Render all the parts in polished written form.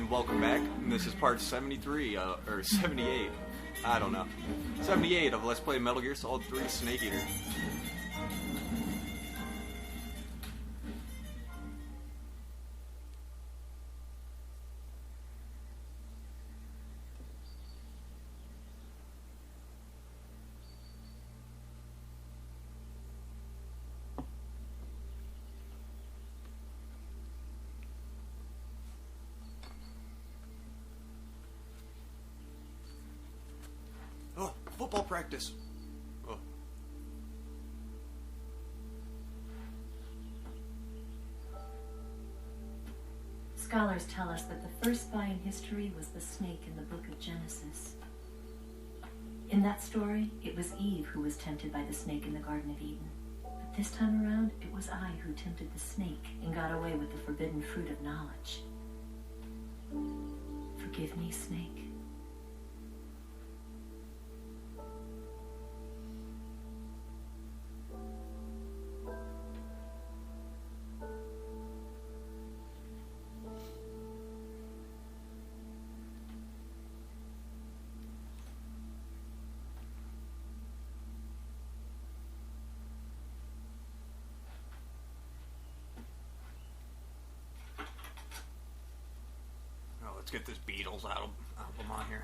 and welcome back. This is part 73, or 78. I don't know. 78 of Let's Play Metal Gear Solid 3 Snake Eater. Oh, football practice. Oh. Scholars tell us that the first spy in history was the snake in the book of Genesis. In that story, it was Eve who was tempted by the snake in the Garden of Eden. But this time around, it was I who tempted the snake and got away with the forbidden fruit of knowledge. Forgive me, snake. Let's get this Beatles album on here.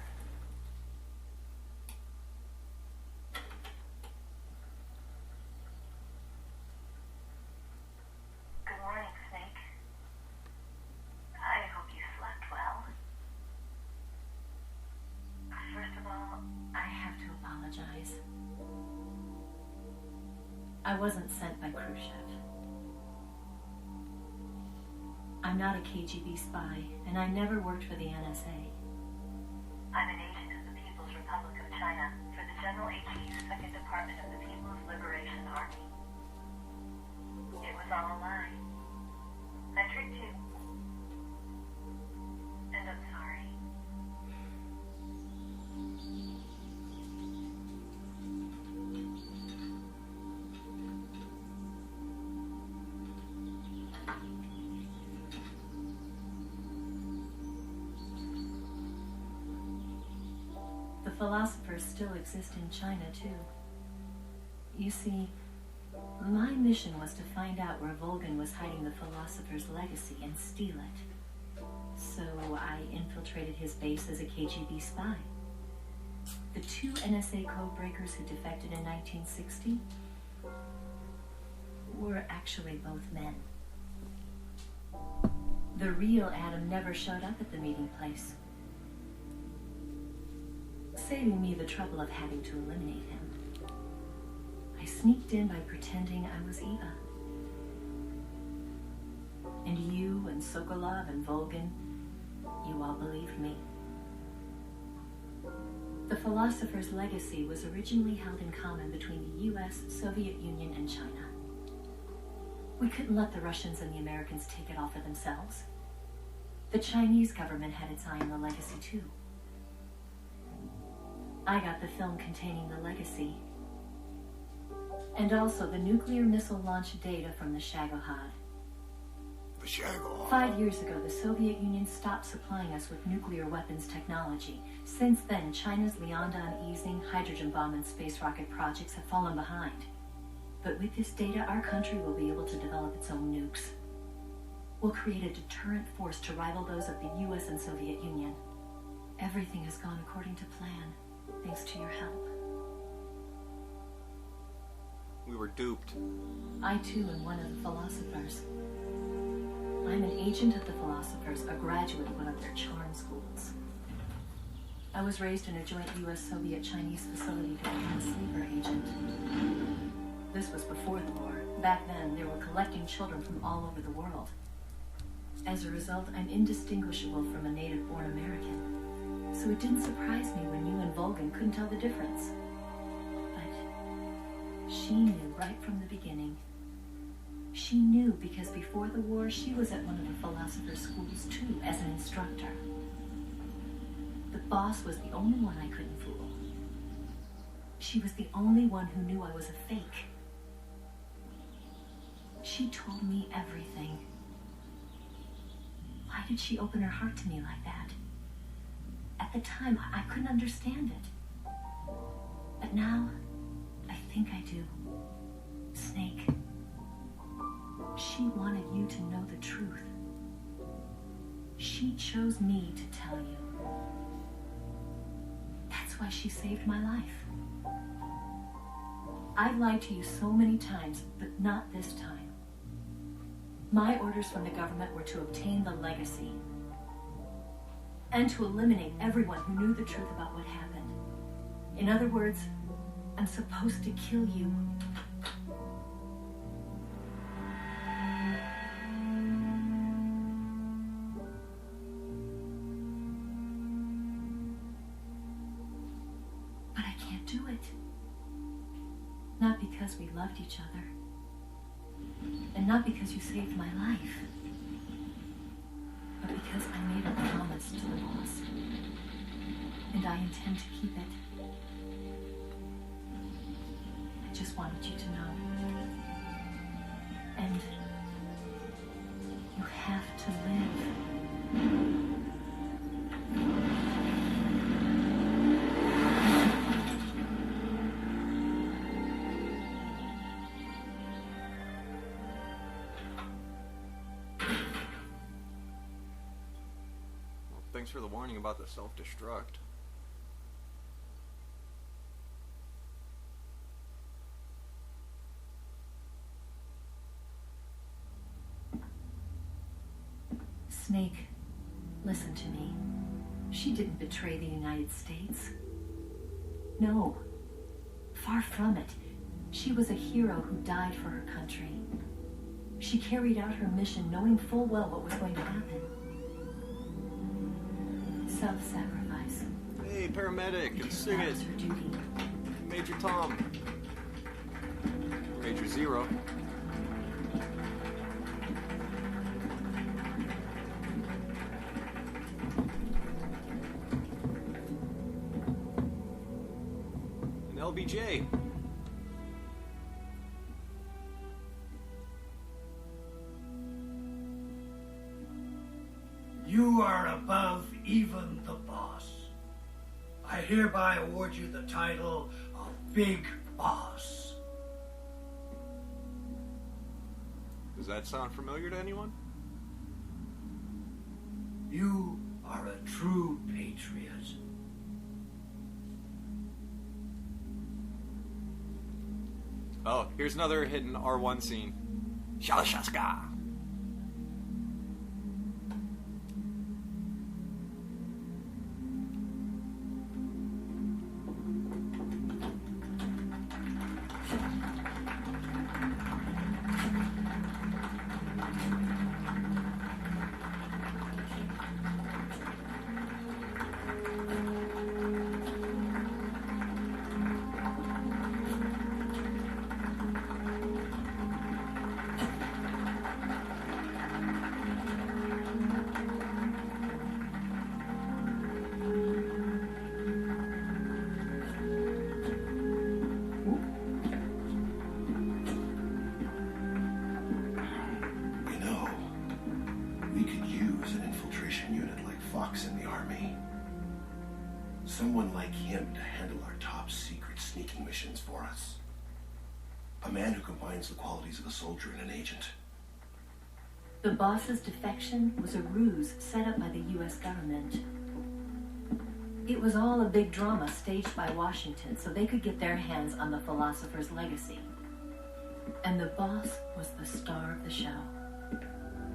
Good morning, Snake. I hope you slept well. First of all, I have to apologize. I wasn't sent by Khrushchev. I'm not a KGB spy, and I never worked for the NSA. I'm an agent of the People's Republic of China for the General HQ's Second Department of the People's Liberation Army. It was all a lie. I tricked you. And I'm sorry. The philosophers still exist in China, too. You see, my mission was to find out where Volgin was hiding the philosopher's legacy and steal it. So I infiltrated his base as a KGB spy. The two NSA codebreakers who defected in 1960 were actually both men. The real Adam never showed up at the meeting place, saving me the trouble of having to eliminate him. I sneaked in by pretending I was Eva. And you and Sokolov and Volgin, you all believed me. The philosopher's legacy was originally held in common between the US, Soviet Union, and China. We couldn't let the Russians and the Americans take it all for themselves. The Chinese government had its eye on the legacy too. I got the film containing the legacy, and also the nuclear missile launch data from the Shagohod. The Shagohod. 5 years ago, the Soviet Union stopped supplying us with nuclear weapons technology. Since then, China's Liaodong easing, hydrogen bomb, and space rocket projects have fallen behind. But with this data, our country will be able to develop its own nukes. We'll create a deterrent force to rival those of the US and Soviet Union. Everything has gone according to plan, thanks to your help. We were duped. I too am one of the philosophers. I'm an agent of the philosophers, a graduate of one of their charm schools. I was raised in a joint US-Soviet-Chinese facility to become a sleeper agent. This was before the war. Back then, they were collecting children from all over the world. As a result, I'm indistinguishable from a native-born American. So it didn't surprise me when you and Volgin couldn't tell the difference. But she knew right from the beginning. She knew because before the war, she was at one of the philosopher's schools too, as an instructor. The boss was the only one I couldn't fool. She was the only one who knew I was a fake. She told me everything. Why did she open her heart to me like that? At the time, I couldn't understand it. But now, I think I do. Snake, she wanted you to know the truth. She chose me to tell you. That's why she saved my life. I've lied to you so many times, but not this time. My orders from the government were to obtain the legacy and to eliminate everyone who knew the truth about what happened. In other words, I'm supposed to kill you. But I can't do it. Not because we loved each other. And not because you saved my life. But because I made a promise to the boss. And I intend to keep it. I just wanted you to know. And you have to live. Thanks for the warning about the self-destruct. Snake, listen to me. She didn't betray the United States. No, far from it. She was a hero who died for her country. She carried out her mission knowing full well what was going to happen. Self-sacrifice. Hey, paramedic, and sing That it. was her duty. Major Tom. Major Zero. And LBJ. You are above even the boss. I hereby award you the title of Big Boss. Does that sound familiar to anyone? You are a true patriot. Oh, here's another hidden R1 scene. Shalashaska. Someone like him to handle our top secret sneaking missions for us. A man who combines the qualities of a soldier and an agent. The boss's defection was a ruse set up by the U.S. government. It was all a big drama staged by Washington so they could get their hands on the philosopher's legacy. And the boss was the star of the show.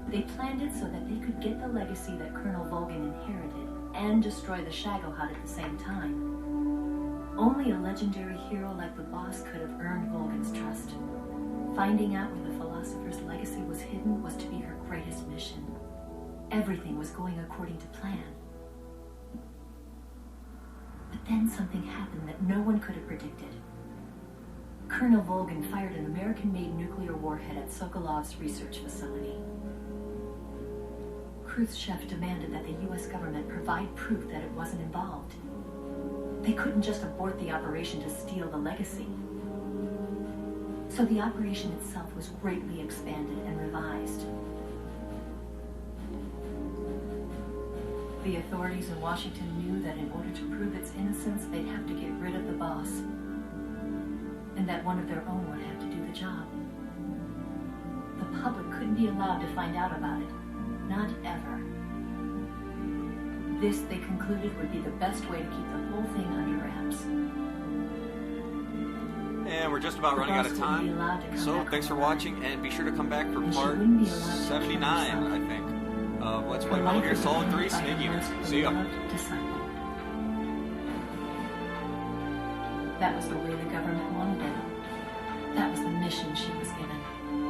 They planned it so that they could get the legacy that Colonel Volgan inherited and destroy the Shagohod at the same time. Only a legendary hero like the boss could have earned Volgan's trust. Finding out where the philosopher's legacy was hidden was to be her greatest mission. Everything was going according to plan. But then something happened that no one could have predicted. Colonel Volgan fired an American-made nuclear warhead at Sokolov's research facility. Khrushchev demanded that the U.S. government provide proof that it wasn't involved. They couldn't just abort the operation to steal the legacy. So the operation itself was greatly expanded and revised. The authorities in Washington knew that in order to prove its innocence, they'd have to get rid of the boss. And that one of their own would have to do the job. The public couldn't be allowed to find out about it. Not ever. This, they concluded, would be the best way to keep the whole thing under wraps. And we're just about running out of time. So thanks for watching, and be sure to come back for part 79, I think, of Let's Play Metal Gear Solid 3 Snake Eaters. See ya. That was the way the government wanted it. That was the mission she was given.